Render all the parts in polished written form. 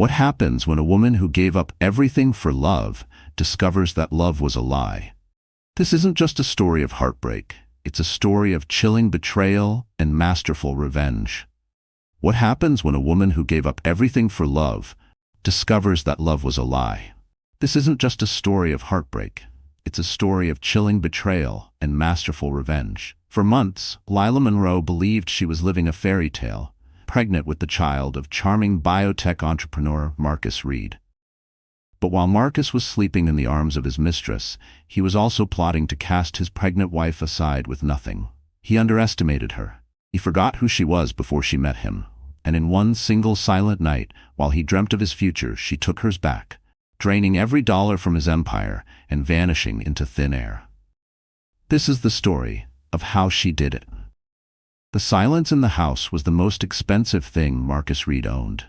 What happens when a woman who gave up everything for love discovers that love was a lie? This isn't just a story of heartbreak. It's a story of chilling betrayal and masterful revenge. What happens when a woman who gave up everything for love discovers that love was a lie? This isn't just a story of heartbreak. It's a story of chilling betrayal and masterful revenge. For months, Leah Monroe believed she was living a fairy tale, pregnant with the child of charming biotech entrepreneur Marcus Reed. But while Marcus was sleeping in the arms of his mistress, he was also plotting to cast his pregnant wife aside with nothing. He underestimated her. He forgot who she was before she met him. And in one single silent night, while he dreamt of his future, she took hers back, draining every dollar from his empire and vanishing into thin air. This is the story of how she did it. The silence in the house was the most expensive thing Marcus Reed owned.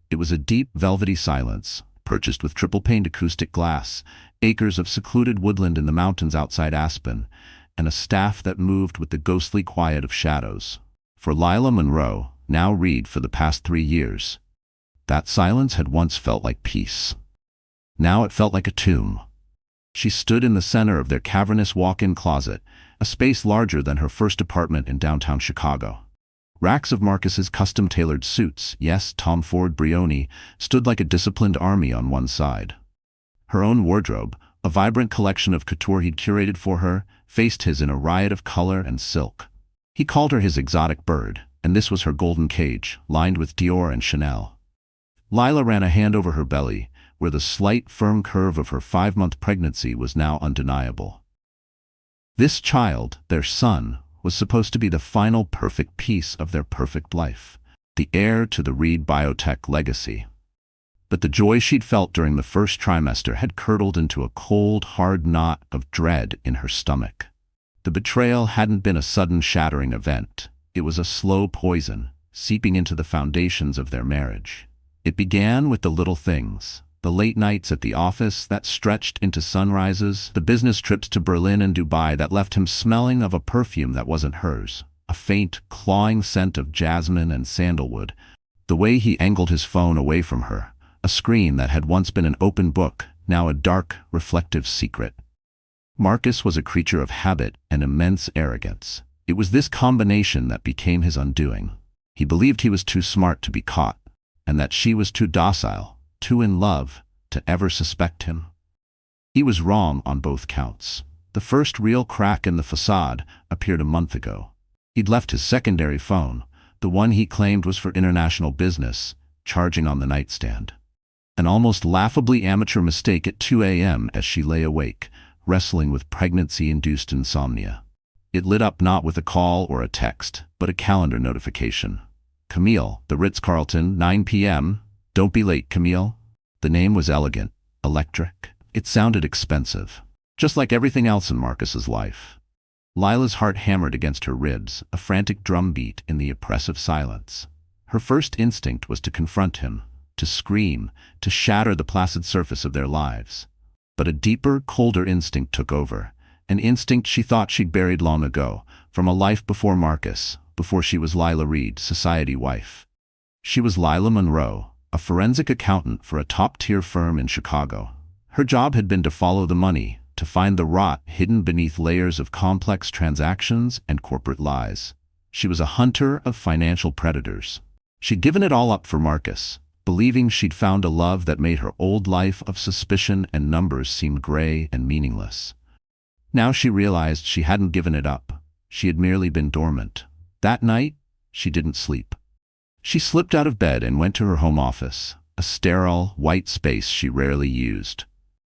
It was a deep, velvety silence, purchased with triple-paned acoustic glass, acres of secluded woodland in the mountains outside Aspen, and a staff that moved with the ghostly quiet of shadows. For Leah Monroe, now Reed for the past 3 years, that silence had once felt like peace. Now it felt like a tomb. She stood in the center of their cavernous walk-in closet, a space larger than her first apartment in downtown Chicago. Racks of Marcus's custom-tailored suits, yes, Tom Ford Brioni, stood like a disciplined army on one side. Her own wardrobe, a vibrant collection of couture he'd curated for her, faced his in a riot of color and silk. He called her his exotic bird, and this was her golden cage, lined with Dior and Chanel. Leah ran a hand over her belly, where the slight, firm curve of her 5-month pregnancy was now undeniable. This child, their son, was supposed to be the final perfect piece of their perfect life, the heir to the Reed biotech legacy. But the joy she'd felt during the first trimester had curdled into a cold, hard knot of dread in her stomach. The betrayal hadn't been a sudden shattering event. It was a slow poison, seeping into the foundations of their marriage. It began with the little things. The late nights at the office that stretched into sunrises, the business trips to Berlin and Dubai that left him smelling of a perfume that wasn't hers, a faint, clawing scent of jasmine and sandalwood, the way he angled his phone away from her, a screen that had once been an open book, now a dark, reflective secret. Marcus was a creature of habit and immense arrogance. It was this combination that became his undoing. He believed he was too smart to be caught, and that she was too docile, too in love, to ever suspect him. He was wrong on both counts. The first real crack in the facade appeared a month ago. He'd left his secondary phone, the one he claimed was for international business, charging on the nightstand. An almost laughably amateur mistake at 2 a.m. as she lay awake, wrestling with pregnancy-induced insomnia. It lit up not with a call or a text, but a calendar notification. Camille, the Ritz-Carlton, 9 p.m. Don't be late, Camille. The name was elegant, electric. It sounded expensive, just like everything else in Marcus's life. Leah's heart hammered against her ribs, a frantic drumbeat in the oppressive silence. Her first instinct was to confront him, to scream, to shatter the placid surface of their lives. But a deeper, colder instinct took over, an instinct she thought she'd buried long ago, from a life before Marcus, before she was Leah Reed, society wife. She was Leah Monroe, a forensic accountant for a top-tier firm in Chicago. Her job had been to follow the money, to find the rot hidden beneath layers of complex transactions and corporate lies. She was a hunter of financial predators. She'd given it all up for Marcus, believing she'd found a love that made her old life of suspicion and numbers seem gray and meaningless. Now she realized she hadn't given it up. She had merely been dormant. That night, she didn't sleep. She slipped out of bed and went to her home office, a sterile, white space she rarely used.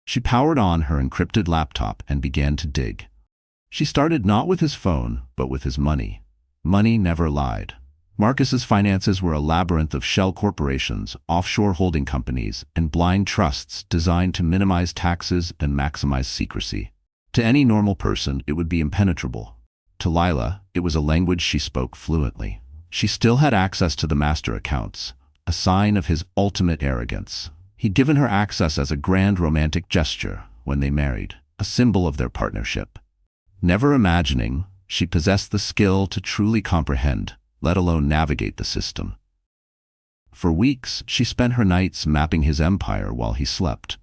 She powered on her encrypted laptop and began to dig. She started not with his phone, but with his money. Money never lied. Marcus's finances were a labyrinth of shell corporations, offshore holding companies, and blind trusts designed to minimize taxes and maximize secrecy. To any normal person, it would be impenetrable. To Leah, it was a language she spoke fluently. She still had access to the master accounts, a sign of his ultimate arrogance. He'd given her access as a grand romantic gesture when they married, a symbol of their partnership. Never imagining she possessed the skill to truly comprehend, let alone navigate the system. For weeks, she spent her nights mapping his empire while he slept,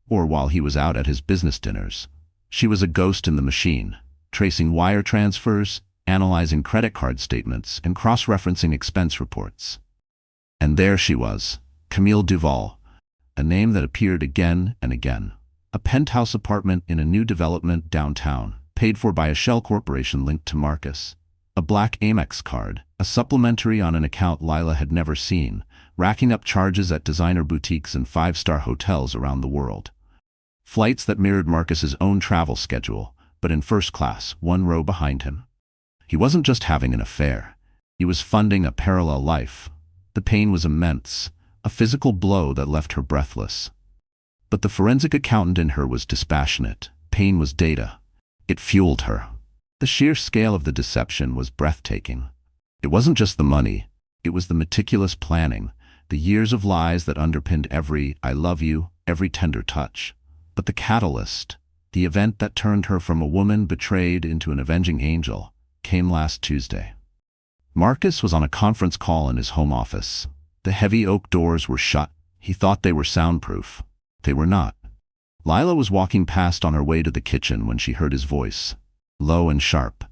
or while he was out at his business dinners. She was a ghost in the machine, tracing wire transfers, analyzing credit card statements, and cross-referencing expense reports. And there she was, Camille Duval, a name that appeared again and again. A penthouse apartment in a new development downtown, paid for by a shell corporation linked to Marcus. A black Amex card, a supplementary on an account Leah had never seen, racking up charges at designer boutiques and five-star hotels around the world. Flights that mirrored Marcus's own travel schedule, but in first class, one row behind him. He wasn't just having an affair. He was funding a parallel life. The pain was immense, a physical blow that left her breathless. But the forensic accountant in her was dispassionate. Pain was data. It fueled her. The sheer scale of the deception was breathtaking. It wasn't just the money. It was the meticulous planning, the years of lies that underpinned every "I love you," every tender touch. But the catalyst, the event that turned her from a woman betrayed into an avenging angel, came last Tuesday. Marcus was on a conference call in his home office. The heavy oak doors were shut. He thought they were soundproof. They were not. Leah was walking past on her way to the kitchen when she heard his voice, low and sharp.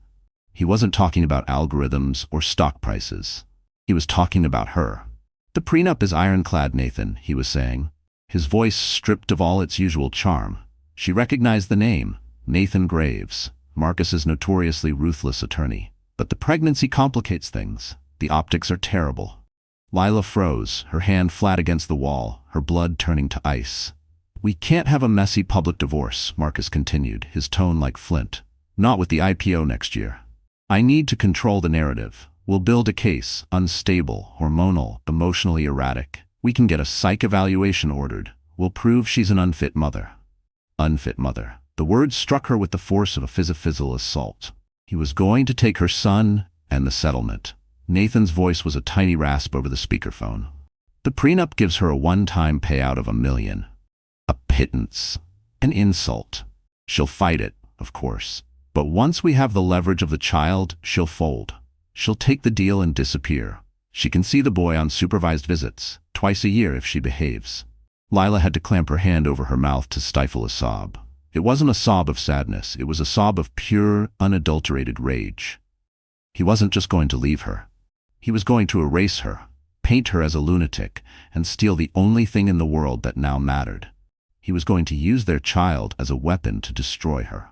He wasn't talking about algorithms or stock prices. He was talking about her. "The prenup is ironclad, Nathan," he was saying, his voice stripped of all its usual charm. She recognized the name, Nathan Graves, Marcus's notoriously ruthless attorney. But the pregnancy complicates things. The optics are terrible. Leah froze, her hand flat against the wall, her blood turning to ice. "We can't have a messy public divorce," Marcus continued, his tone like flint. "Not with the IPO next year. I need to control the narrative. We'll build a case, unstable, hormonal, emotionally erratic. We can get a psych evaluation ordered. We'll prove she's an unfit mother." Unfit mother. The words struck her with the force of a physical assault. He was going to take her son and the settlement. Nathan's voice was a tiny rasp over the speakerphone. "The prenup gives her a one-time payout of $1 million. A pittance. An insult. She'll fight it, of course. But once we have the leverage of the child, she'll fold. She'll take the deal and disappear. She can see the boy on supervised visits, twice a year if she behaves." Leah had to clamp her hand over her mouth to stifle a sob. It wasn't a sob of sadness, it was a sob of pure, unadulterated rage. He wasn't just going to leave her. He was going to erase her, paint her as a lunatic, and steal the only thing in the world that now mattered. He was going to use their child as a weapon to destroy her.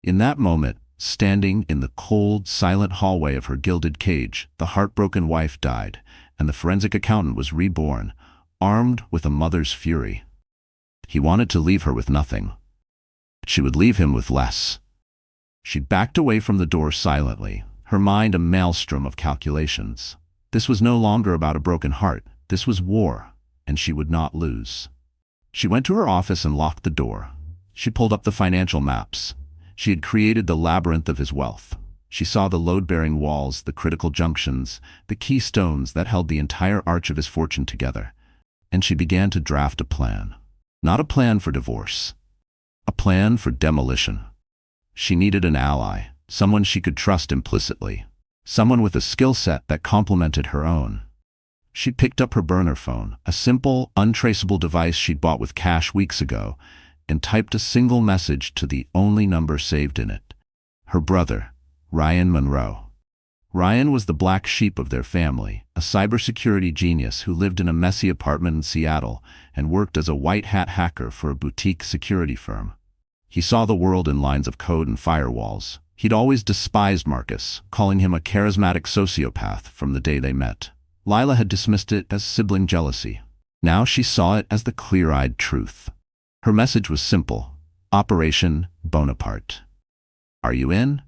In that moment, standing in the cold, silent hallway of her gilded cage, the heartbroken wife died, and the forensic accountant was reborn, armed with a mother's fury. He wanted to leave her with nothing. She would leave him with less. She backed away from the door silently, her mind a maelstrom of calculations. This was no longer about a broken heart. This was war, and she would not lose. She went to her office and locked the door. She pulled up the financial maps. She had created the labyrinth of his wealth. She saw the load-bearing walls, the critical junctions, the keystones that held the entire arch of his fortune together. And she began to draft a plan. Not a plan for divorce. A plan for demolition. She needed an ally, someone she could trust implicitly, someone with a skill set that complemented her own. She picked up her burner phone, a simple, untraceable device she'd bought with cash weeks ago, and typed a single message to the only number saved in it. Her brother, Ryan Monroe. Ryan was the black sheep of their family, a cybersecurity genius who lived in a messy apartment in Seattle and worked as a white-hat hacker for a boutique security firm. He saw the world in lines of code and firewalls. He'd always despised Marcus, calling him a charismatic sociopath from the day they met. Leah had dismissed it as sibling jealousy. Now she saw it as the clear-eyed truth. Her message was simple: Operation Bonaparte. "Are you in?"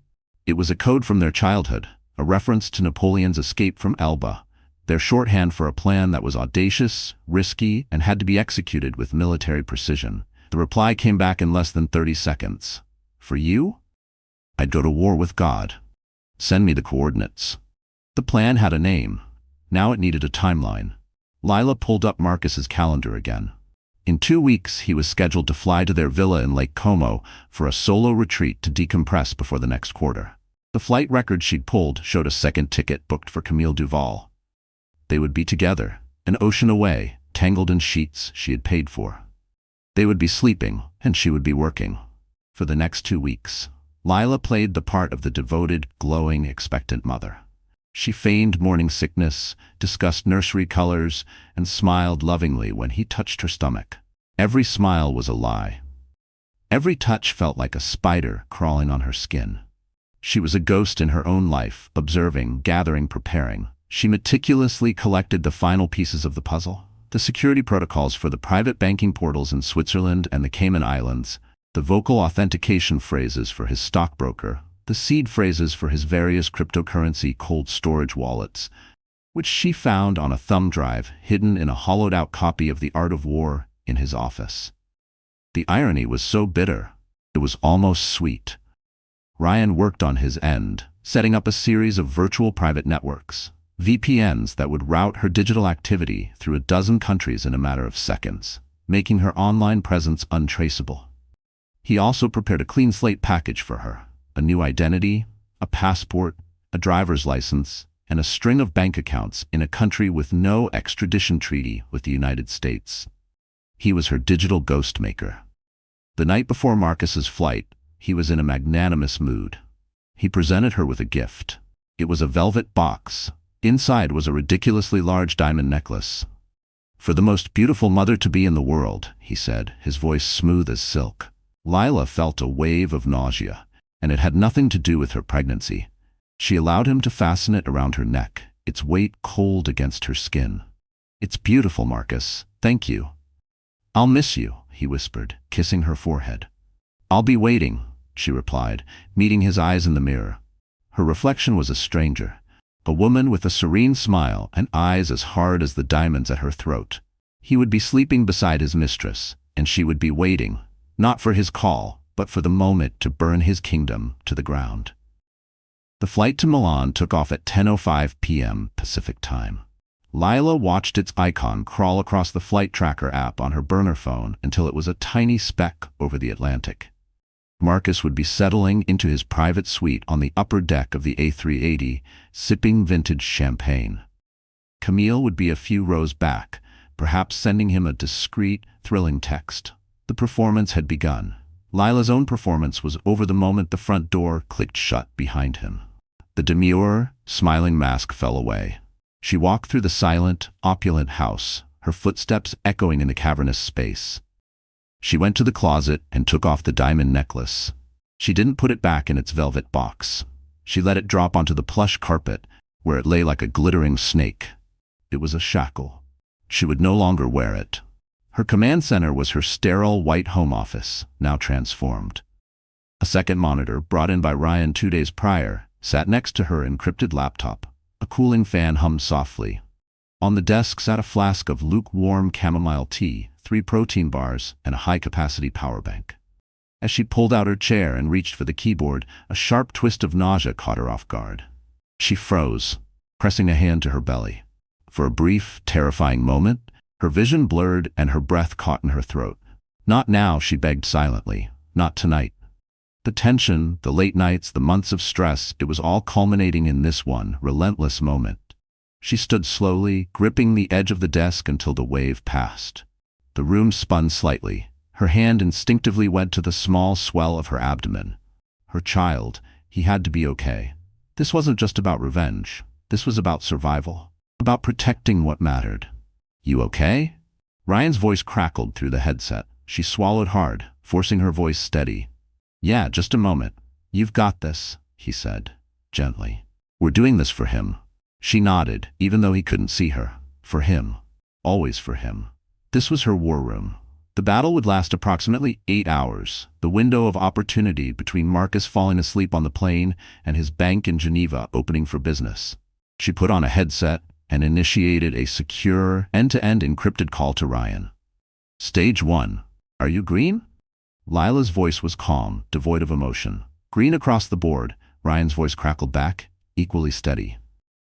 It was a code from their childhood, a reference to Napoleon's escape from Elba, their shorthand for a plan that was audacious, risky, and had to be executed with military precision. The reply came back in less than 30 seconds. "For you? I'd go to war with God. Send me the coordinates." The plan had a name. Now it needed a timeline. Leah pulled up Marcus's calendar again. In 2 weeks, he was scheduled to fly to their villa in Lake Como for a solo retreat to decompress before the next quarter. The flight record she'd pulled showed a second ticket booked for Camille Duval. They would be together, an ocean away, tangled in sheets she had paid for. They would be sleeping, and she would be working. For the next 2 weeks, Leah played the part of the devoted, glowing, expectant mother. She feigned morning sickness, discussed nursery colors, and smiled lovingly when he touched her stomach. Every smile was a lie. Every touch felt like a spider crawling on her skin. She was a ghost in her own life, observing, gathering, preparing. She meticulously collected the final pieces of the puzzle. The security protocols for the private banking portals in Switzerland and the Cayman Islands, the vocal authentication phrases for his stockbroker, the seed phrases for his various cryptocurrency cold storage wallets, which she found on a thumb drive hidden in a hollowed-out copy of The Art of War in his office. The irony was so bitter, it was almost sweet. Ryan worked on his end, setting up a series of virtual private networks, VPNs that would route her digital activity through a dozen countries in a matter of seconds, making her online presence untraceable. He also prepared a clean slate package for her, a new identity, a passport, a driver's license, and a string of bank accounts in a country with no extradition treaty with the United States. He was her digital ghost maker. The night before Marcus's flight, he was in a magnanimous mood. He presented her with a gift. It was a velvet box. Inside was a ridiculously large diamond necklace. "For the most beautiful mother-to-be in the world," he said, his voice smooth as silk. Leah felt a wave of nausea, and it had nothing to do with her pregnancy. She allowed him to fasten it around her neck, its weight cold against her skin. "It's beautiful, Marcus. Thank you." "I'll miss you," he whispered, kissing her forehead. "I'll be waiting," she replied, meeting his eyes in the mirror. Her reflection was a stranger, a woman with a serene smile and eyes as hard as the diamonds at her throat. He would be sleeping beside his mistress, and she would be waiting, not for his call, but for the moment to burn his kingdom to the ground. The flight to Milan took off at 10:05 p.m. Pacific time. Leah watched its icon crawl across the flight tracker app on her burner phone until it was a tiny speck over the Atlantic. Marcus would be settling into his private suite on the upper deck of the A380, sipping vintage champagne. Camille would be a few rows back, perhaps sending him a discreet, thrilling text. The performance had begun. Leah's own performance was over the moment the front door clicked shut behind him. The demure, smiling mask fell away. She walked through the silent, opulent house, her footsteps echoing in the cavernous space. She went to the closet and took off the diamond necklace. She didn't put it back in its velvet box. She let it drop onto the plush carpet, where it lay like a glittering snake. It was a shackle. She would no longer wear it. Her command center was her sterile white home office, now transformed. A second monitor, brought in by Ryan 2 days prior, sat next to her encrypted laptop. A cooling fan hummed softly. On the desk sat a flask of lukewarm chamomile tea, 3 protein bars, and a high-capacity power bank. As she pulled out her chair and reached for the keyboard, a sharp twist of nausea caught her off guard. She froze, pressing a hand to her belly. For a brief, terrifying moment, her vision blurred and her breath caught in her throat. "Not now," she begged silently. "Not tonight." The tension, the late nights, the months of stress, it was all culminating in this one relentless moment. She stood slowly, gripping the edge of the desk until the wave passed. The room spun slightly. Her hand instinctively went to the small swell of her abdomen. Her child, he had to be okay. This wasn't just about revenge. This was about survival, about protecting what mattered. "You okay?" Ryan's voice crackled through the headset. She swallowed hard, forcing her voice steady. "Yeah, just a moment. You've got this," he said, gently. "We're doing this for him." She nodded, even though he couldn't see her. For him. Always for him. This was her war room. The battle would last approximately 8 hours, the window of opportunity between Marcus falling asleep on the plane and his bank in Geneva opening for business. She put on a headset and initiated a secure, end-to-end encrypted call to Ryan. "Stage 1. Are you green?" Leah's voice was calm, devoid of emotion. "Green across the board," Ryan's voice crackled back, equally steady.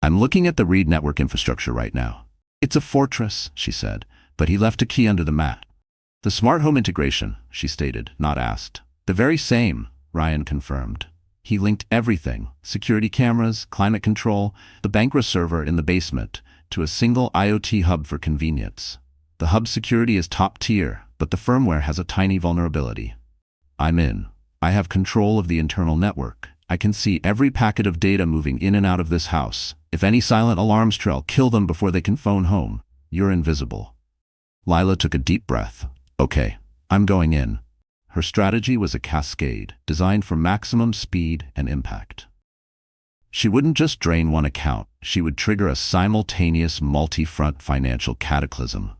"I'm looking at the Reed network infrastructure right now." "It's a fortress," she said, but he left a key under the mat. "The smart home integration," she stated, not asked. "The very same," Ryan confirmed. He linked everything: security cameras, climate control, the Bankra server in the basement, to a single IoT hub for convenience. The hub's security is top tier, but the firmware has a tiny vulnerability. I'm in. I have control of the internal network. I can see every packet of data moving in and out of this house. If any silent alarms trail, kill them before they can phone home. You're invisible. Leah took a deep breath. Okay, I'm going in. Her strategy was a cascade, designed for maximum speed and impact. She wouldn't just drain one account, she would trigger a simultaneous multi-front financial cataclysm.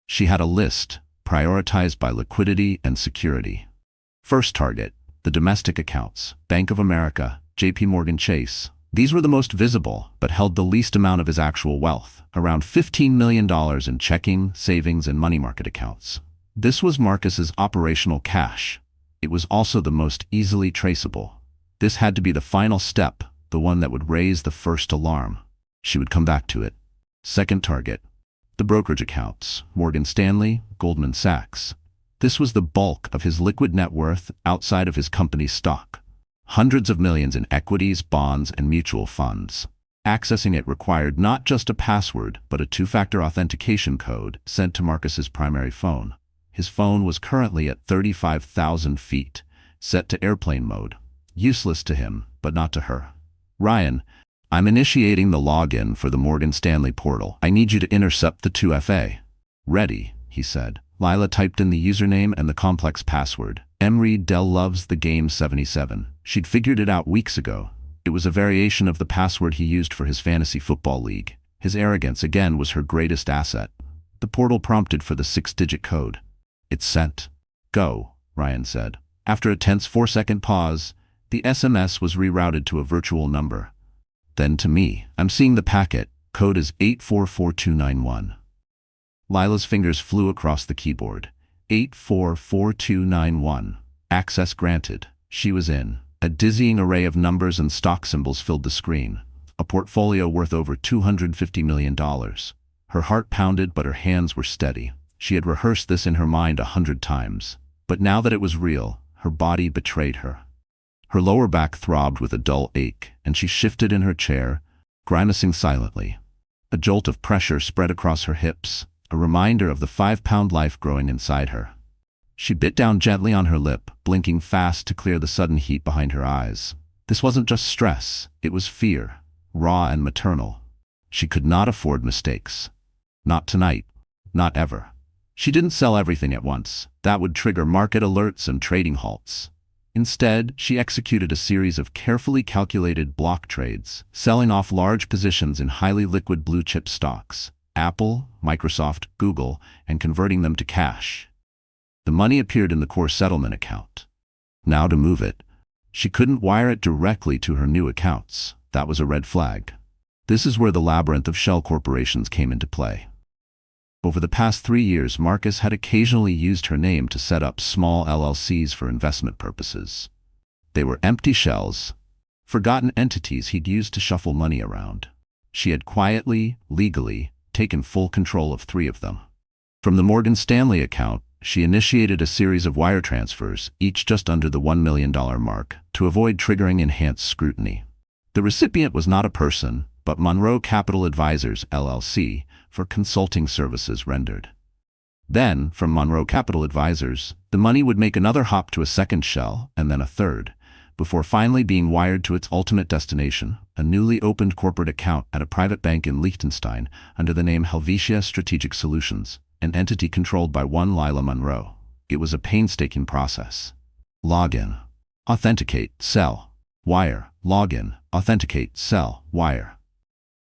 She had a list, prioritized by liquidity and security. First target, the domestic accounts, Bank of America, JP Morgan Chase. These were the most visible, but held the least amount of his actual wealth, around $15 million in checking, savings, and money market accounts. This was Marcus's operational cash. It was also the most easily traceable. This had to be the final step, the one that would raise the first alarm. She would come back to it. Second target, the brokerage accounts, Morgan Stanley, Goldman Sachs. This was the bulk of his liquid net worth outside of his company's stock. Hundreds of millions in equities, bonds, and mutual funds. Accessing it required not just a password, but a two-factor authentication code sent to Marcus's primary phone. His phone was currently at 35,000 feet, set to airplane mode. Useless to him, but not to her. Ryan, I'm initiating the login for the Morgan Stanley portal. I need you to intercept the 2FA. Ready, he said. Leah typed in the username and the complex password. Emery Dell loves the game 77. She'd figured it out weeks ago. It was a variation of the password he used for his fantasy football league. His arrogance again was her greatest asset. The portal prompted for the 6-digit code. It's sent. Go, Ryan said. After a tense 4-second pause, the SMS was rerouted to a virtual number. Then to me. I'm seeing the packet. Code is 844291. Leah's fingers flew across the keyboard. 844291. Access granted. She was in. A dizzying array of numbers and stock symbols filled the screen. A portfolio worth over $250 million. Her heart pounded, but her hands were steady. She had rehearsed this in her mind 100 times. But now that it was real, her body betrayed her. Her lower back throbbed with a dull ache, and she shifted in her chair, grimacing silently. A jolt of pressure spread across her hips, a reminder of the 5-pound life growing inside her. She bit down gently on her lip, blinking fast to clear the sudden heat behind her eyes. This wasn't just stress, it was fear, raw and maternal. She could not afford mistakes. Not tonight. Not ever. She didn't sell everything at once. That would trigger market alerts and trading halts. Instead, she executed a series of carefully calculated block trades, selling off large positions in highly liquid blue-chip stocks, Apple, Microsoft, Google, and converting them to cash. The money appeared in the core settlement account. Now to move it. She couldn't wire it directly to her new accounts. That was a red flag. This is where the labyrinth of shell corporations came into play. Over the past 3 years, Marcus had occasionally used her name to set up small LLCs for investment purposes. They were empty shells, forgotten entities he'd used to shuffle money around. She had quietly, legally, taken full control of 3 of them. From the Morgan Stanley account, she initiated a series of wire transfers, each just under the $1 million mark, to avoid triggering enhanced scrutiny. The recipient was not a person, but Monroe Capital Advisors, LLC, for consulting services rendered. Then, from Monroe Capital Advisors, the money would make another hop to a second shell, and then a third, before finally being wired to its ultimate destination, a newly opened corporate account at a private bank in Liechtenstein under the name Helvetia Strategic Solutions, an entity controlled by one Leah Monroe. It was a painstaking process. Login. Authenticate, sell, wire, login, authenticate, sell, wire.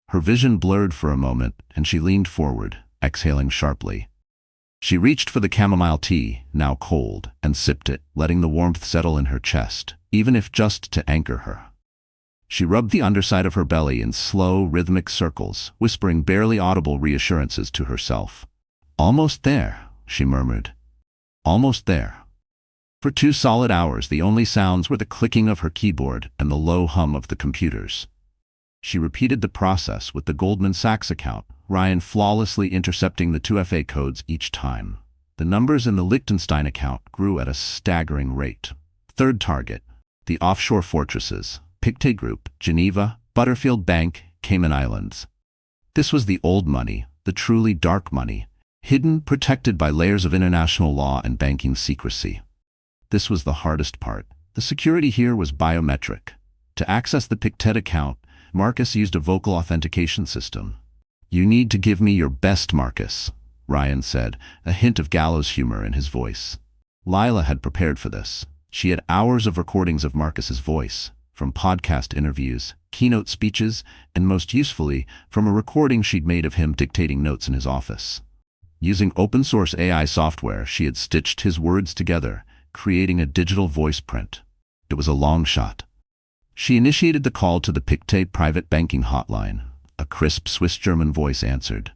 Her vision blurred for a moment, and she leaned forward, exhaling sharply. She reached for the chamomile tea, now cold, and sipped it, letting the warmth settle in her chest, even if just to anchor her. She rubbed the underside of her belly in slow, rhythmic circles, whispering barely audible reassurances to herself. "Almost there," she murmured. "Almost there." For 2 solid hours, the only sounds were the clicking of her keyboard and the low hum of the computers. She repeated the process with the Goldman Sachs account, Ryan flawlessly intercepting the 2FA codes each time. The numbers in the Liechtenstein account grew at a staggering rate. Third target, the offshore fortresses, Pictet Group, Geneva, Butterfield Bank, Cayman Islands. This was the old money, the truly dark money, hidden, protected by layers of international law and banking secrecy. This was the hardest part. The security here was biometric. To access the Pictet account, Marcus used a vocal authentication system. "You need to give me your best, Marcus," Ryan said, a hint of gallows humor in his voice. Leah had prepared for this. She had hours of recordings of Marcus's voice, from podcast interviews, keynote speeches, and most usefully, from a recording she'd made of him dictating notes in his office. Using open-source AI software, she had stitched his words together, creating a digital voice print. It was a long shot. She initiated the call to the Pictet private banking hotline. A crisp Swiss-German voice answered.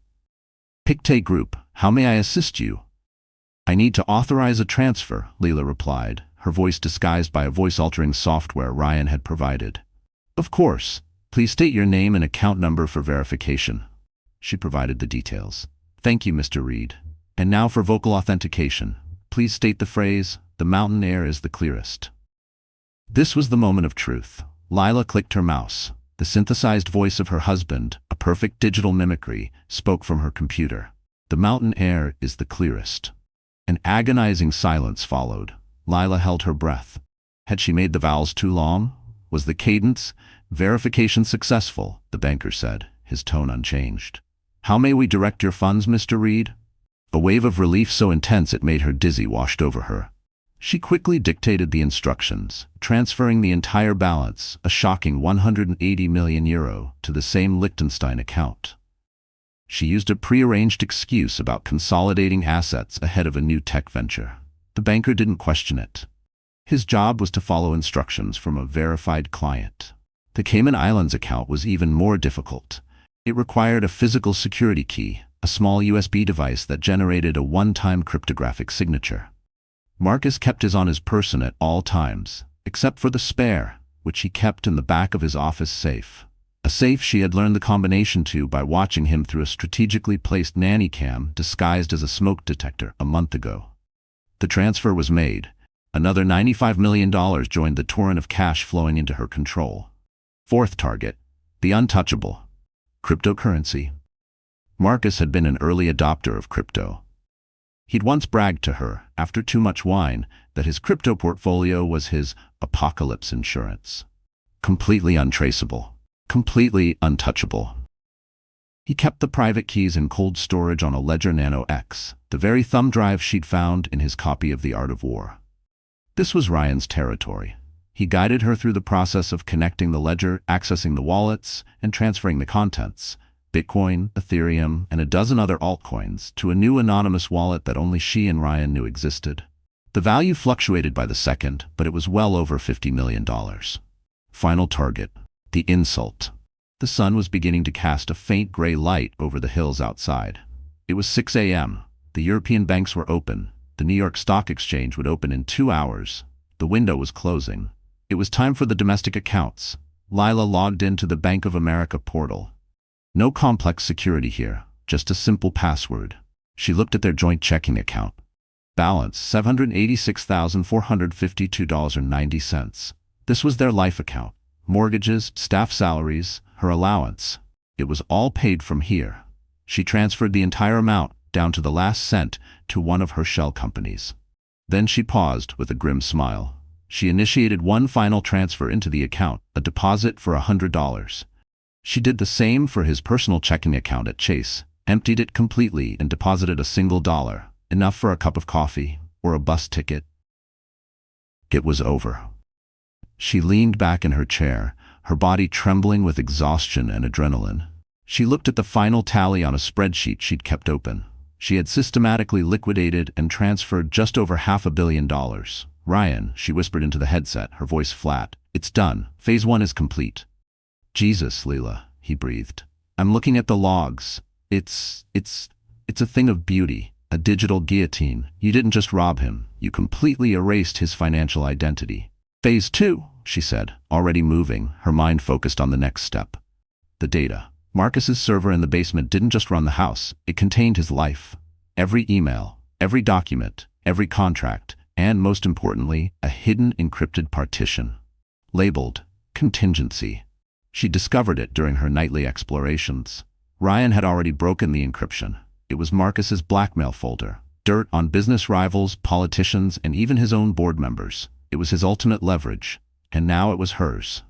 "Pictet Group, how may I assist you?" "I need to authorize a transfer," Leah replied, her voice disguised by a voice-altering software Ryan had provided. "Of course. Please state your name and account number for verification." She provided the details. "Thank you, Mr. Reed. And now for vocal authentication. Please state the phrase, 'The mountain air is the clearest.'" This was the moment of truth. Leah clicked her mouse. The synthesized voice of her husband, a perfect digital mimicry, spoke from her computer. "The mountain air is the clearest." An agonizing silence followed. Leah held her breath. Had she made the vowels too long? Was the cadence? "Verification successful," the banker said, his tone unchanged. "How may we direct your funds, Mr. Reed?" A wave of relief so intense it made her dizzy washed over her. She quickly dictated the instructions, transferring the entire balance, a shocking €180 million, to the same Liechtenstein account. She used a prearranged excuse about consolidating assets ahead of a new tech venture. The banker didn't question it. His job was to follow instructions from a verified client. The Cayman Islands account was even more difficult. It required a physical security key, a small USB device that generated a one-time cryptographic signature. Marcus kept his on his person at all times, except for the spare, which he kept in the back of his office safe. A safe she had learned the combination to by watching him through a strategically placed nanny cam disguised as a smoke detector a month ago. The transfer was made. Another $95 million joined the torrent of cash flowing into her control. Fourth target, the untouchable. Cryptocurrency. Marcus had been an early adopter of crypto. He'd once bragged to her, after too much wine, that his crypto portfolio was his apocalypse insurance. Completely untraceable. Completely untouchable. He kept the private keys in cold storage on a Ledger Nano X, the very thumb drive she'd found in his copy of The Art of War. This was Ryan's territory. He guided her through the process of connecting the ledger, accessing the wallets, and transferring the contents, Bitcoin, Ethereum, and a dozen other altcoins, to a new anonymous wallet that only she and Ryan knew existed. The value fluctuated by the second, but it was well over $50 million. Final target, the insult. The sun was beginning to cast a faint gray light over the hills outside. It was 6 a.m. The European banks were open. The New York Stock Exchange would open in 2 hours. The window was closing. It was time for the domestic accounts. Leah logged into the Bank of America portal. No complex security here, just a simple password. She looked at their joint checking account. Balance $786,452.90. This was their life account. Mortgages, staff salaries, her allowance. It was all paid from here. She transferred the entire amount, down to the last cent, to one of her shell companies. Then she paused with a grim smile. She initiated one final transfer into the account, a deposit for $100. She did the same for his personal checking account at Chase, emptied it completely and deposited a single dollar, enough for a cup of coffee or a bus ticket. It was over. She leaned back in her chair, her body trembling with exhaustion and adrenaline. She looked at the final tally on a spreadsheet she'd kept open. She had systematically liquidated and transferred just over $500 million. "Ryan," she whispered into the headset, her voice flat. "It's done. Phase 1 is complete." "Jesus, Leah," he breathed. "I'm looking at the logs. It's a thing of beauty, a digital guillotine. You didn't just rob him. You completely erased his financial identity." "Phase 2, she said, already moving, her mind focused on the next step. The data. Marcus's server in the basement didn't just run the house. It contained his life. Every email, every document, every contract, and most importantly, a hidden encrypted partition. Labeled contingency. She discovered it during her nightly explorations. Ryan had already broken the encryption. It was Marcus's blackmail folder. Dirt on business rivals, politicians, and even his own board members. It was his ultimate leverage, and now it was hers.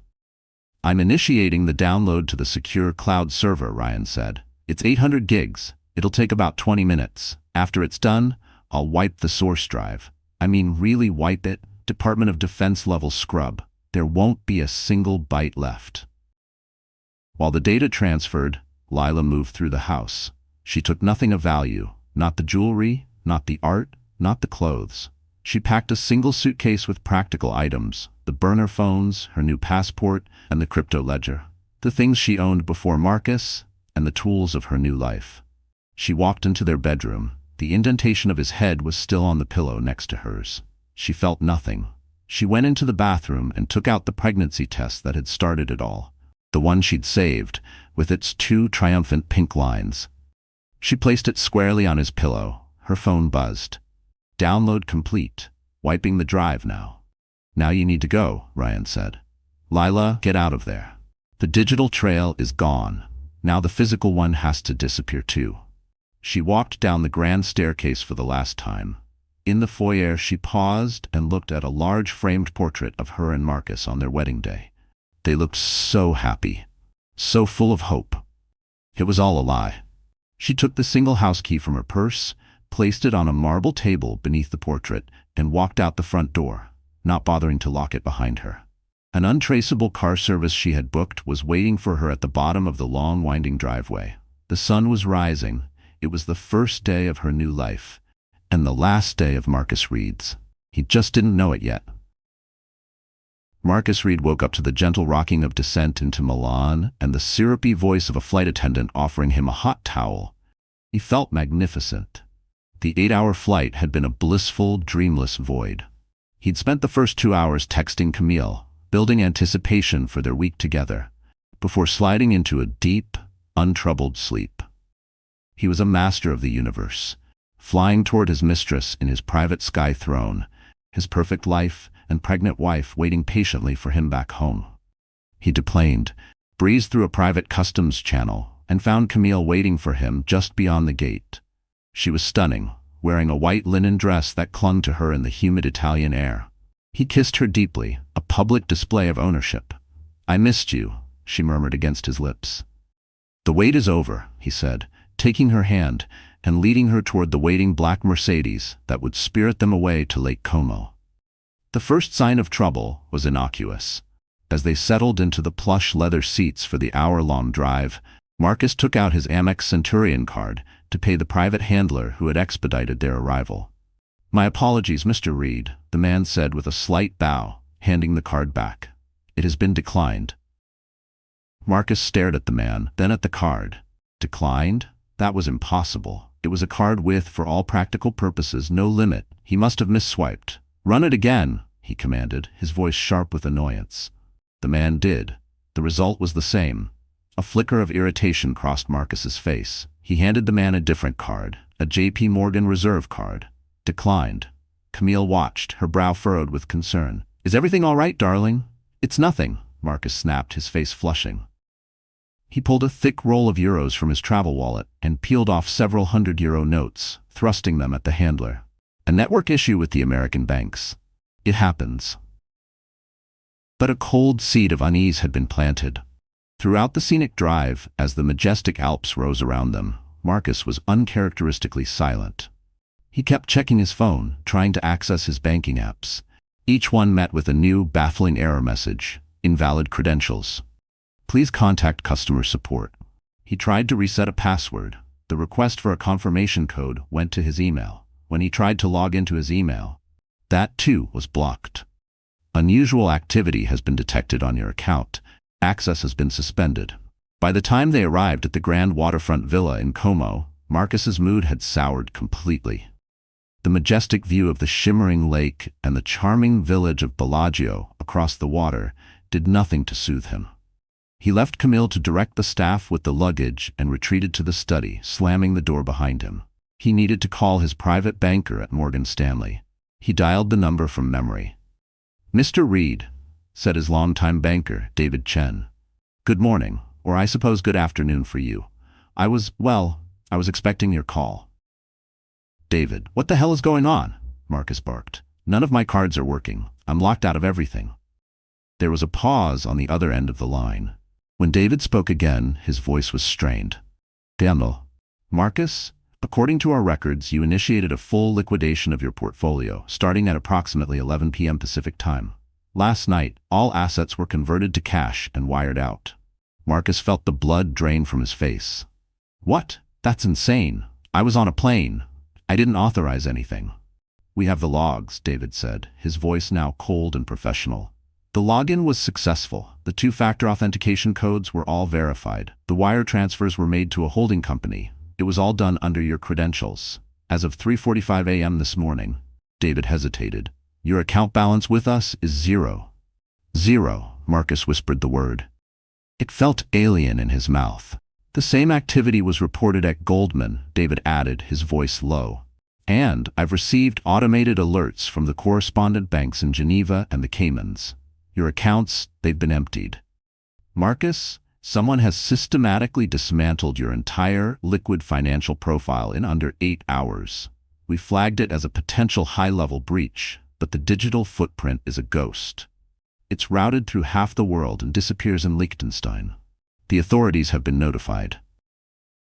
"I'm initiating the download to the secure cloud server," Ryan said. "It's 800 gigs. It'll take about 20 minutes. After it's done, I'll wipe the source drive. I mean, really wipe it. Department of Defense level scrub. There won't be a single byte left." While the data transferred, Leah moved through the house. She took nothing of value, not the jewelry, not the art, not the clothes. She packed a single suitcase with practical items, the burner phones, her new passport, and the crypto ledger, the things she owned before Marcus, and the tools of her new life. She walked into their bedroom. The indentation of his head was still on the pillow next to hers. She felt nothing. She went into the bathroom and took out the pregnancy test that had started it all, the one she'd saved, with its 2 triumphant pink lines. She placed it squarely on his pillow. Her phone buzzed. "Download complete. Wiping the drive now." "Now you need to go," Ryan said. "Leah, get out of there. The digital trail is gone. Now the physical one has to disappear too." She walked down the grand staircase for the last time. In the foyer, she paused and looked at a large framed portrait of her and Marcus on their wedding day. They looked so happy, so full of hope. It was all a lie. She took the single house key from her purse, placed it on a marble table beneath the portrait, and walked out the front door, not bothering to lock it behind her. An untraceable car service she had booked was waiting for her at the bottom of the long, winding driveway. The sun was rising. It was the first day of her new life, and the last day of Marcus Reed's. He just didn't know it yet. Marcus Reed woke up to the gentle rocking of descent into Milan and the syrupy voice of a flight attendant offering him a hot towel. He felt magnificent. The 8-hour flight had been a blissful, dreamless void. He'd spent the first 2 hours texting Camille, building anticipation for their week together, before sliding into a deep, untroubled sleep. He was a master of the universe, flying toward his mistress in his private sky throne, his perfect life and pregnant wife waiting patiently for him back home. He deplaned, breezed through a private customs channel, and found Camille waiting for him just beyond the gate. She was stunning, wearing a white linen dress that clung to her in the humid Italian air. He kissed her deeply, a public display of ownership. "I missed you," she murmured against his lips. "The wait is over," he said, taking her hand and leading her toward the waiting black Mercedes that would spirit them away to Lake Como. The first sign of trouble was innocuous. As they settled into the plush leather seats for the hour-long drive, Marcus took out his Amex Centurion card to pay the private handler who had expedited their arrival. "My apologies, Mr. Reed," the man said with a slight bow, handing the card back. "It has been declined." Marcus stared at the man, then at the card. Declined? That was impossible. It was a card with, for all practical purposes, no limit. He must have misswiped. "Run it again," he commanded, his voice sharp with annoyance. The man did. The result was the same. A flicker of irritation crossed Marcus's face. He handed the man a different card, a J.P. Morgan Reserve card. Declined. Camille watched, her brow furrowed with concern. "Is everything all right, darling?" "It's nothing," Marcus snapped, his face flushing. He pulled a thick roll of euros from his travel wallet and peeled off several €100 notes, thrusting them at the handler. "A network issue with the American banks. It happens." But a cold seed of unease had been planted. Throughout the scenic drive, as the majestic Alps rose around them, Marcus was uncharacteristically silent. He kept checking his phone, trying to access his banking apps. Each one met with a new, baffling error message: invalid credentials. "Please contact customer support." He tried to reset a password. The request for a confirmation code went to his email. When he tried to log into his email, that too was blocked. "Unusual activity has been detected on your account. Access has been suspended." By the time they arrived at the grand waterfront villa in Como, Marcus's mood had soured completely. The majestic view of the shimmering lake and the charming village of Bellagio across the water did nothing to soothe him. He left Camille to direct the staff with the luggage and retreated to the study, slamming the door behind him. He needed to call his private banker at Morgan Stanley. He dialed the number from memory. "Mr. Reed," said his longtime banker, David Chen. "Good morning, or I suppose good afternoon for you. I was expecting your call. David, what the hell is going on? Marcus barked. None of my cards are working. I'm locked out of everything. There was a pause on the other end of the line. When David spoke again, his voice was strained. Daniel, Marcus, according to our records, you initiated a full liquidation of your portfolio, starting at approximately 11 p.m. Pacific time. Last night, all assets were converted to cash and wired out. Marcus felt the blood drain from his face. What? That's insane. I was on a plane. I didn't authorize anything. We have the logs, David said, his voice now cold and professional. The login was successful. The two-factor authentication codes were all verified. The wire transfers were made to a holding company. It was all done under your credentials. As of 3:45 a.m. this morning, David hesitated. Your account balance with us is 0. 0, Marcus whispered the word. It felt alien in his mouth. The same activity was reported at Goldman, David added, his voice low. And I've received automated alerts from the correspondent banks in Geneva and the Caymans. Your accounts, they've been emptied. Marcus, someone has systematically dismantled your entire liquid financial profile in under 8 hours. We flagged it as a potential high-level breach, but the digital footprint is a ghost. It's routed through half the world and disappears in Liechtenstein. The authorities have been notified.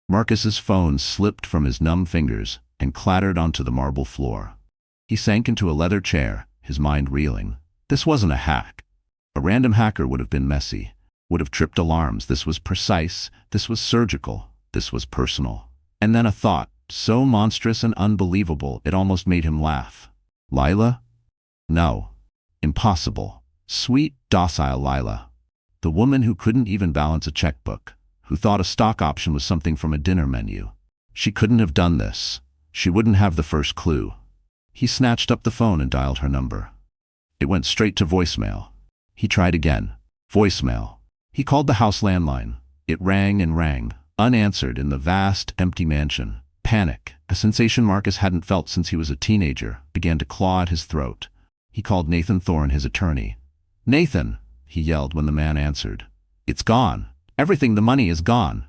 Marcus's phone slipped from his numb fingers and clattered onto the marble floor. He sank into a leather chair, his mind reeling. This wasn't a hack. A random hacker would have been messy, would have tripped alarms. This was precise, this was surgical, this was personal. And then a thought, so monstrous and unbelievable it almost made him laugh. Lila? No. Impossible. Sweet, docile Lila. The woman who couldn't even balance a checkbook, who thought a stock option was something from a dinner menu. She couldn't have done this. She wouldn't have the first clue. He snatched up the phone and dialed her number. It went straight to voicemail. He tried again. Voicemail. He called the house landline. It rang and rang, unanswered in the vast, empty mansion. Panic, a sensation Marcus hadn't felt since he was a teenager, began to claw at his throat. He called Nathan Thorne, his attorney. Nathan, he yelled when the man answered. It's gone. Everything, the money is gone.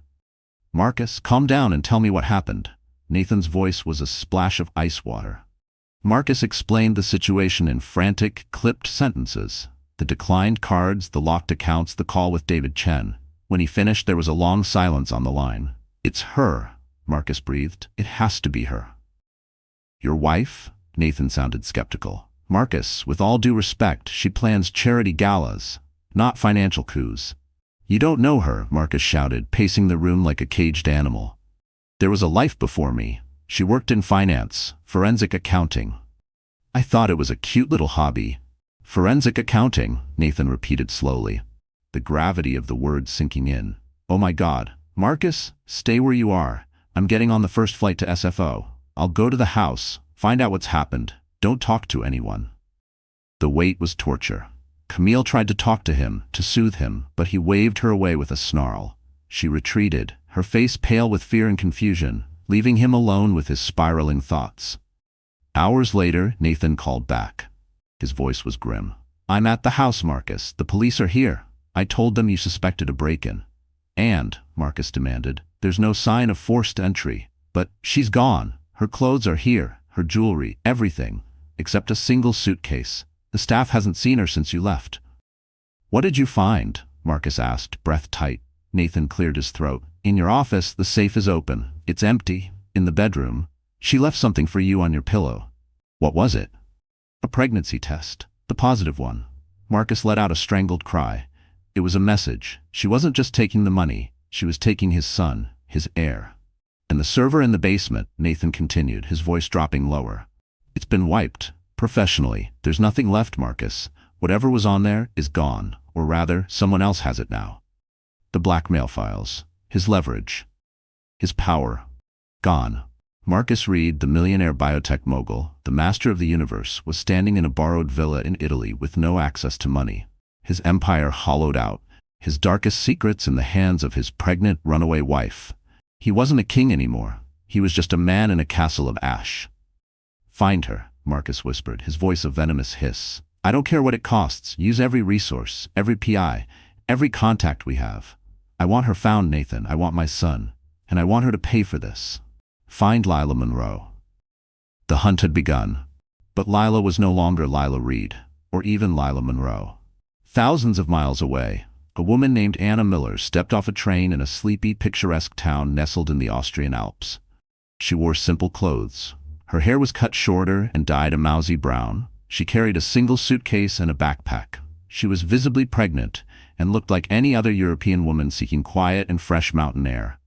Marcus, calm down and tell me what happened. Nathan's voice was a splash of ice water. Marcus explained the situation in frantic, clipped sentences. The declined cards, the locked accounts, the call with David Chen. When he finished, there was a long silence on the line. It's her, Marcus breathed. It has to be her. Your wife? Nathan sounded skeptical. Marcus, with all due respect, she plans charity galas, not financial coups. You don't know her, Marcus shouted, pacing the room like a caged animal. There was a life before me. She worked in finance, forensic accounting. I thought it was a cute little hobby. Forensic accounting, Nathan repeated slowly, the gravity of the words sinking in. Oh my God. Marcus, stay where you are. I'm getting on the first flight to SFO. I'll go to the house, find out what's happened. Don't talk to anyone. The wait was torture. Camille tried to talk to him, to soothe him, but he waved her away with a snarl. She retreated, her face pale with fear and confusion, leaving him alone with his spiraling thoughts. Hours later, Nathan called back. His voice was grim. I'm at the house, Marcus. The police are here. I told them you suspected a break-in. And, Marcus demanded, there's no sign of forced entry. But she's gone. Her clothes are here, her jewelry, everything, except a single suitcase. The staff hasn't seen her since you left. What did you find? Marcus asked, breath tight. Nathan cleared his throat. In your office, the safe is open. It's empty. In the bedroom, she left something for you on your pillow. What was it? A pregnancy test. The positive one. Marcus let out a strangled cry. It was a message. She wasn't just taking the money. She was taking his son, his heir. And the server in the basement, Nathan continued, his voice dropping lower. It's been wiped. Professionally. There's nothing left, Marcus. Whatever was on there is gone. Or rather, someone else has it now. The blackmail files. His leverage. His power. Gone. Marcus Reed, the millionaire biotech mogul, the master of the universe, was standing in a borrowed villa in Italy with no access to money. His empire hollowed out, his darkest secrets in the hands of his pregnant runaway wife. He wasn't a king anymore. He was just a man in a castle of ash. Find her, Marcus whispered, his voice a venomous hiss. I don't care what it costs. Use every resource, every PI, every contact we have. I want her found, Nathan. I want my son. and I want her to pay for this. Find Lila Monroe. The hunt had begun, but Lila was no longer Lila Reed, or even Lila Monroe. Thousands of miles away, a woman named Anna Miller stepped off a train in a sleepy, picturesque town nestled in the Austrian Alps. She wore simple clothes. Her hair was cut shorter and dyed a mousy brown. She carried a single suitcase and a backpack. She was visibly pregnant and looked like any other European woman seeking quiet and fresh mountain air.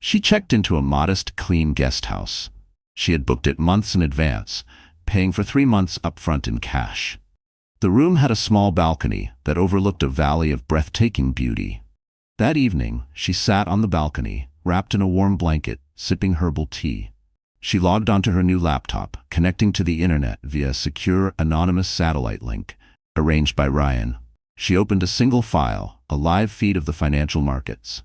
She checked into a modest, clean guest house. She had booked it months in advance, paying for 3 months upfront in cash. The room had a small balcony that overlooked a valley of breathtaking beauty. That evening, she sat on the balcony, wrapped in a warm blanket, sipping herbal tea. She logged onto her new laptop, connecting to the internet via a secure, anonymous satellite link, arranged by Ryan. She opened a single file, a live feed of the financial markets.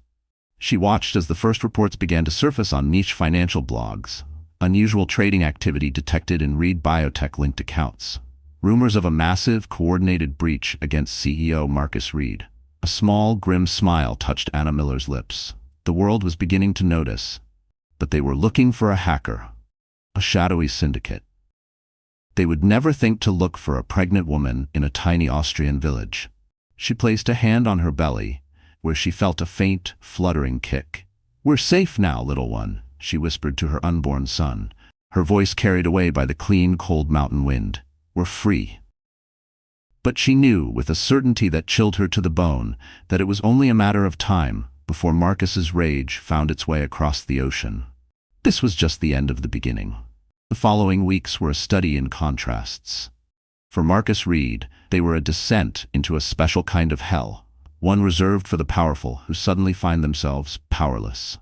She watched as the first reports began to surface on niche financial blogs. Unusual trading activity detected in Reed Biotech-linked accounts. Rumors of a massive, coordinated breach against CEO Marcus Reed. A small, grim smile touched Anna Miller's lips. The world was beginning to notice, but they were looking for a hacker, a shadowy syndicate. They would never think to look for a pregnant woman in a tiny Austrian village. She placed a hand on her belly, where she felt a faint, fluttering kick. "We're safe now, little one," she whispered to her unborn son, her voice carried away by the clean, cold mountain wind. "We're free." But she knew, with a certainty that chilled her to the bone, that it was only a matter of time before Marcus's rage found its way across the ocean. This was just the end of the beginning. The following weeks were a study in contrasts. For Marcus Reed, they were a descent into a special kind of hell, one reserved for the powerful who suddenly find themselves powerless.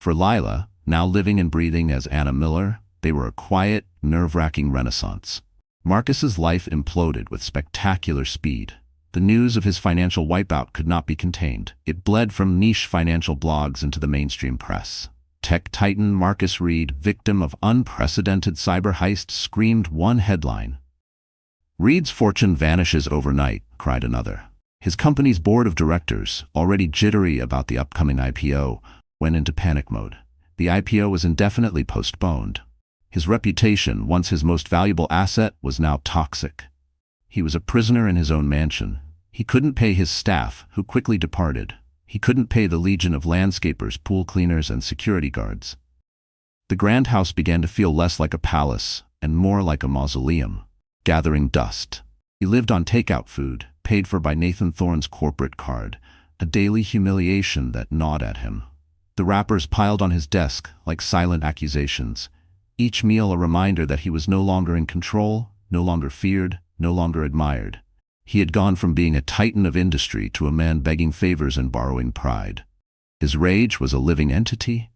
For Lila, now living and breathing as Anna Miller, they were a quiet, nerve-wracking renaissance. Marcus's life imploded with spectacular speed. The news of his financial wipeout could not be contained. It bled from niche financial blogs into the mainstream press. Tech titan Marcus Reed, victim of unprecedented cyber heist, screamed one headline. "Reed's fortune vanishes overnight," cried another. His company's board of directors, already jittery about the upcoming IPO, went into panic mode. The IPO was indefinitely postponed. His reputation, once his most valuable asset, was now toxic. He was a prisoner in his own mansion. He couldn't pay his staff, who quickly departed. He couldn't pay the legion of landscapers, pool cleaners, and security guards. The grand house began to feel less like a palace and more like a mausoleum, gathering dust. He lived on takeout food, paid for by Nathan Thorne's corporate card, a daily humiliation that gnawed at him. The wrappers piled on his desk like silent accusations, each meal a reminder that he was no longer in control, no longer feared, no longer admired. He had gone from being a titan of industry to a man begging favors and borrowing pride. His rage was a living entity.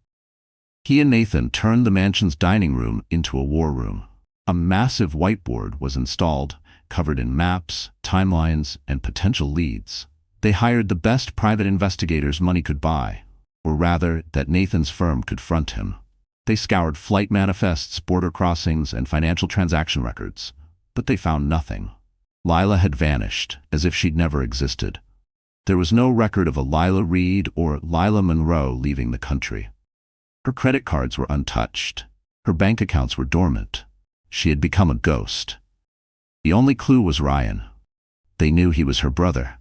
He and Nathan turned the mansion's dining room into a war room. A massive whiteboard was installed, covered in maps, timelines, and potential leads. They hired the best private investigators money could buy, or rather, that Nathan's firm could front him. They scoured flight manifests, border crossings, and financial transaction records, but they found nothing. Lila had vanished, as if she'd never existed. There was no record of a Lila Reed or Lila Monroe leaving the country. Her credit cards were untouched. Her bank accounts were dormant. She had become a ghost. The only clue was Ryan. They knew he was her brother.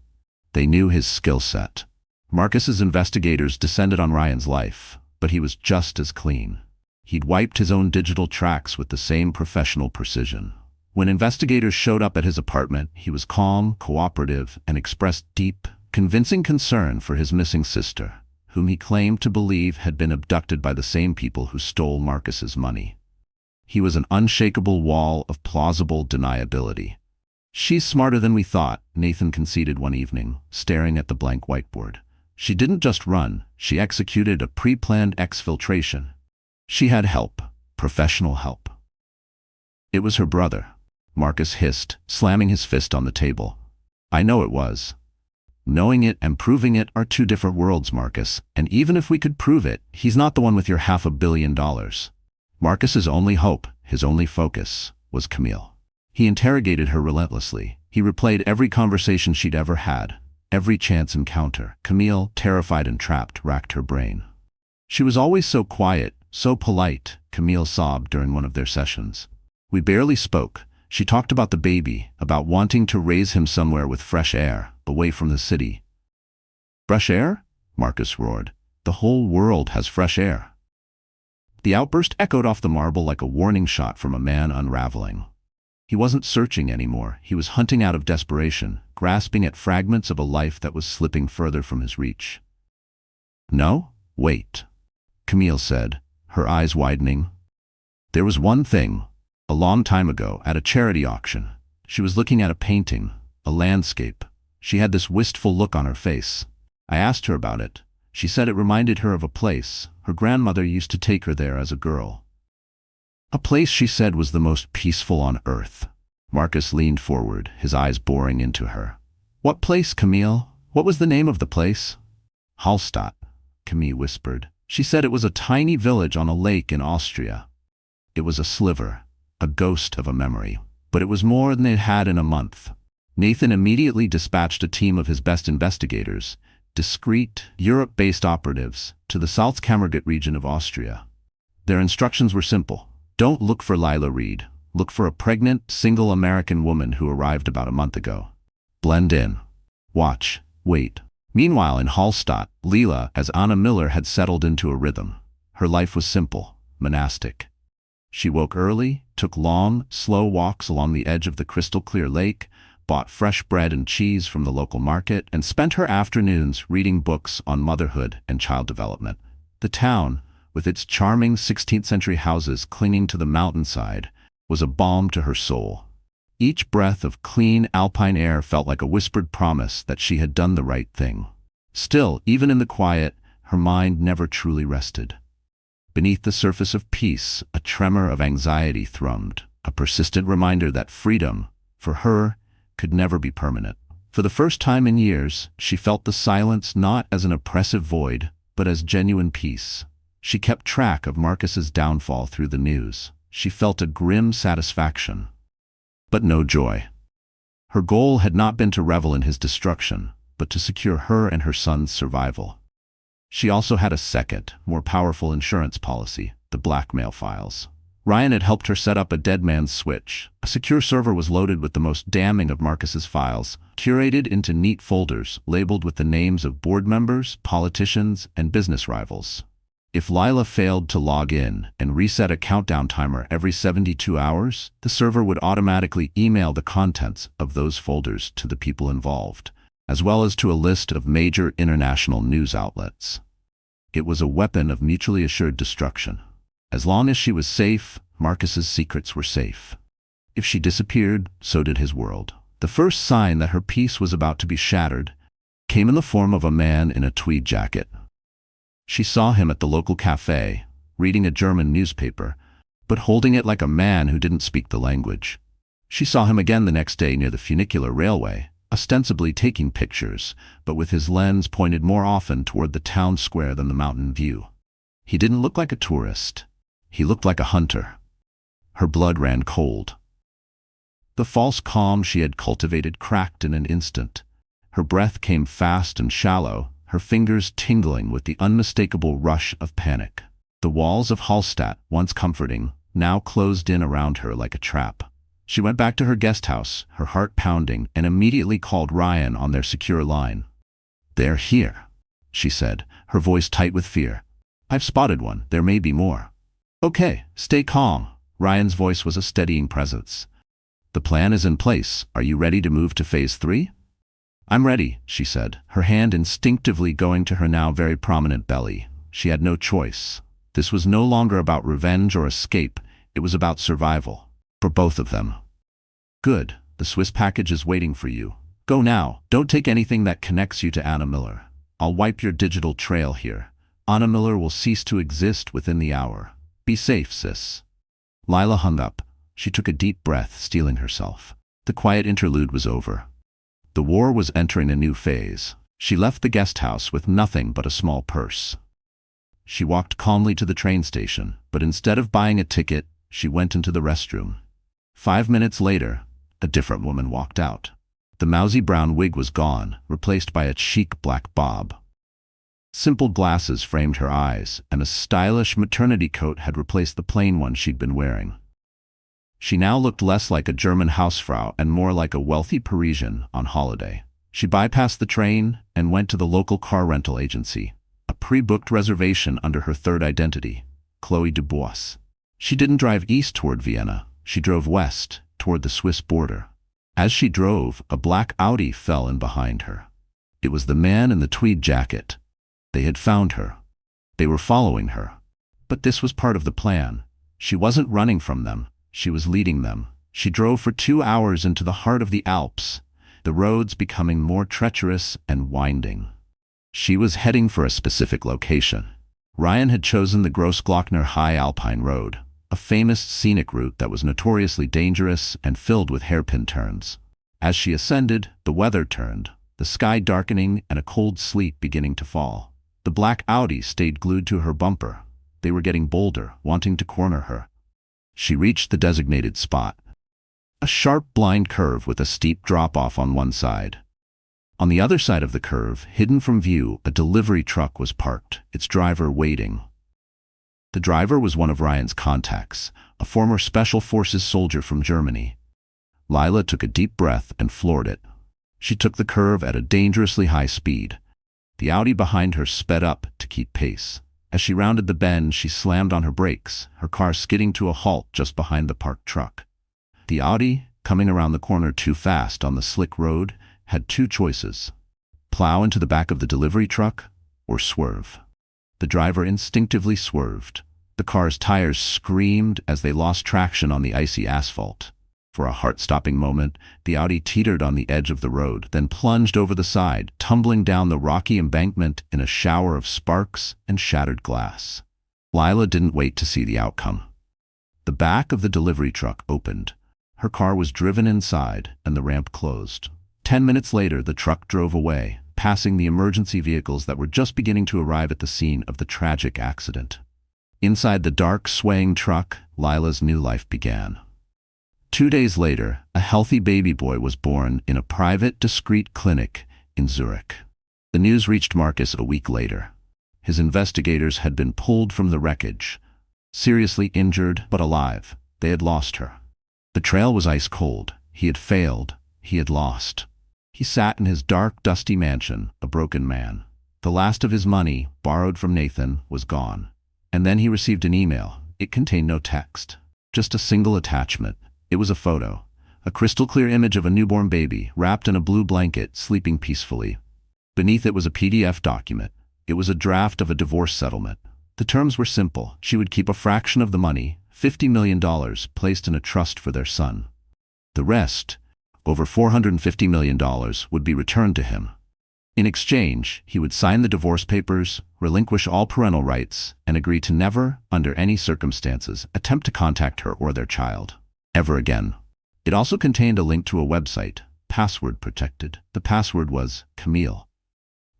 They knew his skill set. Marcus's investigators descended on Ryan's life, but he was just as clean. He'd wiped his own digital tracks with the same professional precision. When investigators showed up at his apartment, he was calm, cooperative, and expressed deep, convincing concern for his missing sister, whom he claimed to believe had been abducted by the same people who stole Marcus's money. He was an unshakable wall of plausible deniability. "She's smarter than we thought," Nathan conceded one evening, staring at the blank whiteboard. "She didn't just run, she executed a pre-planned exfiltration. She had help, professional help." "It was her brother," Marcus hissed, slamming his fist on the table. "I know it was. Knowing it and proving it are two different worlds, Marcus, and even if we could prove it, he's not the one with your $500 million. Marcus's only hope, his only focus, was Camille. He interrogated her relentlessly. He replayed every conversation she'd ever had, every chance encounter. Camille, terrified and trapped, racked her brain. She was always so quiet, so polite, Camille sobbed during one of their sessions. We barely spoke. She talked about the baby, about wanting to raise him somewhere with fresh air, away from the city. Fresh air? Marcus roared. The whole world has fresh air. The outburst echoed off the marble like a warning shot from a man unraveling. He wasn't searching anymore. He was hunting out of desperation, grasping at fragments of a life that was slipping further from his reach. No? Wait, Camille said, her eyes widening. There was one thing. A long time ago, at a charity auction, she was looking at a painting, a landscape. She had this wistful look on her face. I asked her about it. She said it reminded her of a place. Her grandmother used to take her there as a girl. A place she said was the most peaceful on earth. Marcus leaned forward, his eyes boring into her. What place, Camille? What was the name of the place? Hallstatt, Camille whispered. She said it was a tiny village on a lake in Austria. It was a sliver, a ghost of a memory, but it was more than they'd had in a month. Nathan immediately dispatched a team of his best investigators, discreet, Europe-based operatives, to the Salzkammergut region of Austria. Their instructions were simple. Don't look for Leah Reed. Look for a pregnant, single American woman who arrived about a month ago. Blend in. Watch. Wait. Meanwhile, in Hallstatt, Leah, as Anna Miller, had settled into a rhythm. Her life was simple, monastic. She woke early, took long, slow walks along the edge of the crystal-clear lake, bought fresh bread and cheese from the local market, and spent her afternoons reading books on motherhood and child development. The town, with its charming 16th-century houses clinging to the mountainside, was a balm to her soul. Each breath of clean alpine air felt like a whispered promise that she had done the right thing. Still, even in the quiet, her mind never truly rested. Beneath the surface of peace, a tremor of anxiety thrummed, a persistent reminder that freedom, for her, could never be permanent. For the first time in years, she felt the silence not as an oppressive void, but as genuine peace. She kept track of Marcus's downfall through the news. She felt a grim satisfaction, but no joy. Her goal had not been to revel in his destruction, but to secure her and her son's survival. She also had a second, more powerful insurance policy, the blackmail files. Ryan had helped her set up a dead man's switch. A secure server was loaded with the most damning of Marcus's files, curated into neat folders labeled with the names of board members, politicians, and business rivals. If Leah failed to log in and reset a countdown timer every 72 hours, the server would automatically email the contents of those folders to the people involved, as well as to a list of major international news outlets. It was a weapon of mutually assured destruction. As long as she was safe, Marcus's secrets were safe. If she disappeared, so did his world. The first sign that her peace was about to be shattered came in the form of a man in a tweed jacket. She saw him at the local cafe, reading a German newspaper, but holding it like a man who didn't speak the language. She saw him again the next day near the funicular railway, ostensibly taking pictures, but with his lens pointed more often toward the town square than the mountain view. He didn't look like a tourist. He looked like a hunter. Her blood ran cold. The false calm she had cultivated cracked in an instant. Her breath came fast and shallow, her fingers tingling with the unmistakable rush of panic. The walls of Hallstatt, once comforting, now closed in around her like a trap. She went back to her guest house, her heart pounding, and immediately called Ryan on their secure line. "They're here," she said, her voice tight with fear. "I've spotted one. There may be more." "Okay, stay calm." Ryan's voice was a steadying presence. "The plan is in place. Are you ready to move to phase 3? "I'm ready," she said, her hand instinctively going to her now very prominent belly. She had no choice. This was no longer about revenge or escape. It was about survival. For both of them. "Good. The Swiss package is waiting for you. Go now. Don't take anything that connects you to Anna Miller. I'll wipe your digital trail here. Anna Miller will cease to exist within the hour. Be safe, sis." Leah hung up. She took a deep breath, steeling herself. The quiet interlude was over. The war was entering a new phase. She left the guest house with nothing but a small purse. She walked calmly to the train station, but instead of buying a ticket, she went into the restroom. 5 minutes later, a different woman walked out. The mousy brown wig was gone, replaced by a chic black bob. Simple glasses framed her eyes, and a stylish maternity coat had replaced the plain one she'd been wearing. She now looked less like a German Hausfrau and more like a wealthy Parisian on holiday. She bypassed the train and went to the local car rental agency, a pre-booked reservation under her third identity, Chloe Dubois. She didn't drive east toward Vienna. She drove west, toward the Swiss border. As she drove, a black Audi fell in behind her. It was the man in the tweed jacket. They had found her. They were following her. But this was part of the plan. She wasn't running from them. She was leading them. She drove for 2 hours into the heart of the Alps, the roads becoming more treacherous and winding. She was heading for a specific location. Ryan had chosen the Grossglockner High Alpine Road, a famous scenic route that was notoriously dangerous and filled with hairpin turns. As she ascended, the weather turned, the sky darkening and a cold sleet beginning to fall. The black Audi stayed glued to her bumper. They were getting bolder, wanting to corner her. She reached the designated spot. A sharp blind curve with a steep drop-off on one side. On the other side of the curve, hidden from view, a delivery truck was parked, its driver waiting. The driver was one of Ryan's contacts, a former Special Forces soldier from Germany. Leah took a deep breath and floored it. She took the curve at a dangerously high speed. The Audi behind her sped up to keep pace. As she rounded the bend, she slammed on her brakes, her car skidding to a halt just behind the parked truck. The Audi, coming around the corner too fast on the slick road, had 2 choices: plow into the back of the delivery truck or swerve. The driver instinctively swerved. The car's tires screamed as they lost traction on the icy asphalt. For a heart-stopping moment, the Audi teetered on the edge of the road, then plunged over the side, tumbling down the rocky embankment in a shower of sparks and shattered glass. Leah didn't wait to see the outcome. The back of the delivery truck opened. Her car was driven inside, and the ramp closed. 10 minutes later, the truck drove away, passing the emergency vehicles that were just beginning to arrive at the scene of the tragic accident. Inside the dark, swaying truck, Leah's new life began. 2 days later, a healthy baby boy was born in a private, discreet clinic in Zurich. The news reached Marcus a week later. His investigators had been pulled from the wreckage. Seriously injured, but alive, they had lost her. The trail was ice cold. He had failed. He had lost. He sat in his dark, dusty mansion, a broken man. The last of his money, borrowed from Nathan, was gone. And then he received an email. It contained no text, just a single attachment. It was a photo, a crystal-clear image of a newborn baby, wrapped in a blue blanket, sleeping peacefully. Beneath it was a PDF document. It was a draft of a divorce settlement. The terms were simple. She would keep a fraction of the money, $50 million, placed in a trust for their son. The rest, over $450 million, would be returned to him. In exchange, he would sign the divorce papers, relinquish all parental rights, and agree to never, under any circumstances, attempt to contact her or their child, ever again. It also contained a link to a website, password protected. The password was Camille.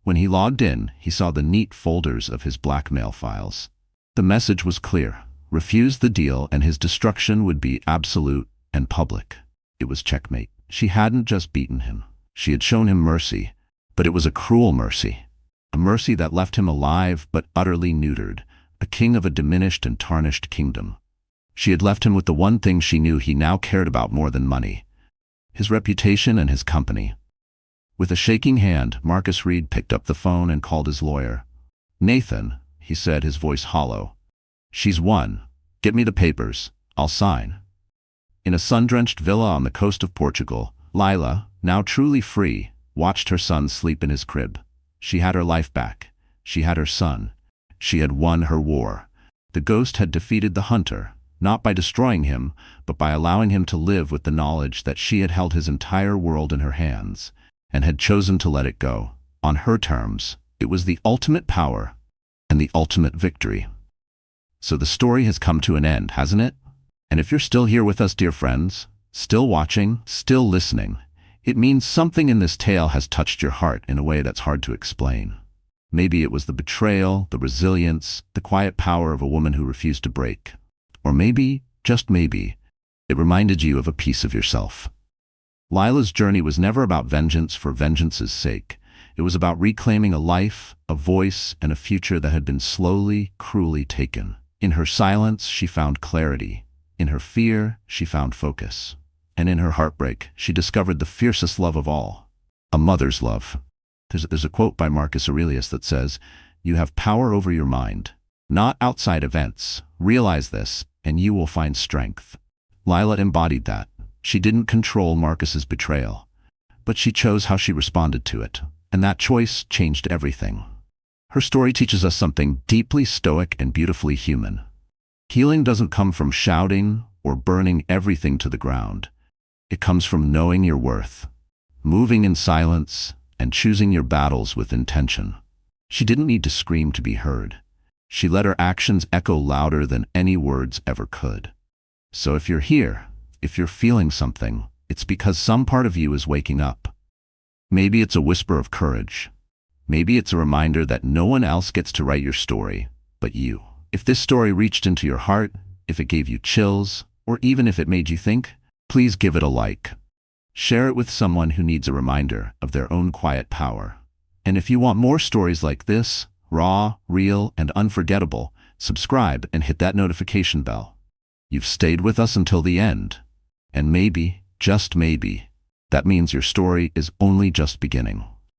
When he logged in, he saw the neat folders of his blackmail files. The message was clear. Refuse the deal and his destruction would be absolute and public. It was checkmate. She hadn't just beaten him. She had shown him mercy, but it was a cruel mercy. A mercy that left him alive but utterly neutered, a king of a diminished and tarnished kingdom. She had left him with the one thing she knew he now cared about more than money: his reputation and his company. With a shaking hand, Marcus Reed picked up the phone and called his lawyer. "Nathan," he said, his voice hollow. "She's won. Get me the papers. I'll sign." In a sun-drenched villa on the coast of Portugal, Leah, now truly free, watched her son sleep in his crib. She had her life back. She had her son. She had won her war. The ghost had defeated the hunter, not by destroying him, but by allowing him to live with the knowledge that she had held his entire world in her hands, and had chosen to let it go. On her terms, it was the ultimate power and the ultimate victory. So the story has come to an end, hasn't it? And if you're still here with us, dear friends, still watching, still listening, it means something in this tale has touched your heart in a way that's hard to explain. Maybe it was the betrayal, the resilience, the quiet power of a woman who refused to break. Or maybe, just maybe, it reminded you of a piece of yourself. Leah's journey was never about vengeance for vengeance's sake. It was about reclaiming a life, a voice, and a future that had been slowly, cruelly taken. In her silence, she found clarity. In her fear, she found focus. And in her heartbreak, she discovered the fiercest love of all, a mother's love. There's a quote by Marcus Aurelius that says, "You have power over your mind, not outside events. Realize this, and you will find strength." Leah embodied that. She didn't control Marcus's betrayal, but she chose how she responded to it, and that choice changed everything. Her story teaches us something deeply stoic and beautifully human. Healing doesn't come from shouting or burning everything to the ground. It comes from knowing your worth, moving in silence, and choosing your battles with intention. She didn't need to scream to be heard. She let her actions echo louder than any words ever could. So if you're here, if you're feeling something, it's because some part of you is waking up. Maybe it's a whisper of courage. Maybe it's a reminder that no one else gets to write your story but you. If this story reached into your heart, if it gave you chills, or even if it made you think, please give it a like. Share it with someone who needs a reminder of their own quiet power. And if you want more stories like this, raw, real, and unforgettable, subscribe and hit that notification bell. You've stayed with us until the end. And maybe, just maybe, that means your story is only just beginning.